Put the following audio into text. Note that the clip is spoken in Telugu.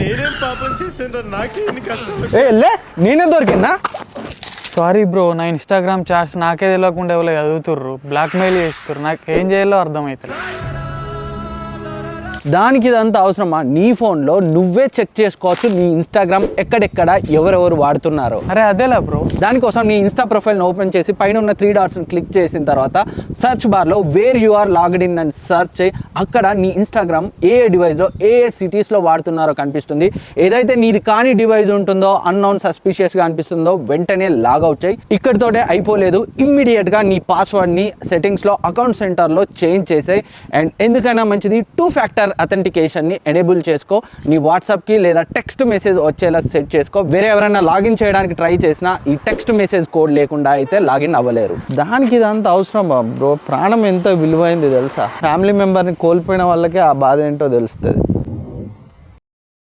నేనేం పాపం చేశాను, నాకే ఇన్ని కష్టాలు. నేనే దొరికిందా? సారీ బ్రో, నా ఇన్స్టాగ్రామ్ చాట్స్ నాకే తెలియకుండా ఎవరో చదువుతుర్రు, బ్లాక్మెయిల్ చేస్తుర్రు. నాకు ఏం చేయాలో అర్థమవుతుంది. దానికి ఇదంతా అవసరమా? నీ ఫోన్లో నువ్వే చెక్ చేసుకోవచ్చు నీ ఇన్స్టాగ్రామ్ ఎక్కడెక్కడ ఎవరెవరు వాడుతున్నారో. అరే అదేలా బ్రో. దానికోసం నీ ఇన్స్టా ప్రొఫైల్ని ఓపెన్ చేసి పైన ఉన్న 3 డాట్స్ని క్లిక్ చేసిన తర్వాత సర్చ్ బార్లో where you are logged in అని సర్చ్ చేయి. అక్కడ నీ ఇన్స్టాగ్రామ్ ఏ డివైస్లో ఏ సిటీస్లో వాడుతున్నారో కనిపిస్తుంది. ఏదైతే నీది కాని డివైస్ ఉంటుందో, అన్నౌన్ సస్పిషియస్గా అనిపిస్తుందో వెంటనే లాగౌట్ చేయి. ఇక్కడితోటే అయిపోలేదు, ఇమ్మీడియట్గా నీ పాస్వర్డ్ని సెట్టింగ్స్లో అకౌంట్ సెంటర్లో చేంజ్ చేసేయి. అండ్ ఎందుకైనా మంచిది 2 ఫ్యాక్టర్ అథెంటికేషన్ని ఎనేబుల్ చేసుకో. నీ వాట్సాప్కి లేదా టెక్స్ట్ మెసేజ్ వచ్చేలా సెట్ చేసుకో. వేరే ఎవరైనా లాగిన్ చేయడానికి ట్రై చేసినా ఈ టెక్స్ట్ మెసేజ్ కోడ్ లేకుండా అయితే లాగిన్ అవ్వలేరు. దానికి ఇదంతా అవసరం బ్రో. ప్రాణం ఎంత విలువైంది తెలుసా? ఫ్యామిలీ మెంబర్ని కోల్పోయిన వాళ్ళకే ఆ బాధ ఏంటో తెలుస్తుంది.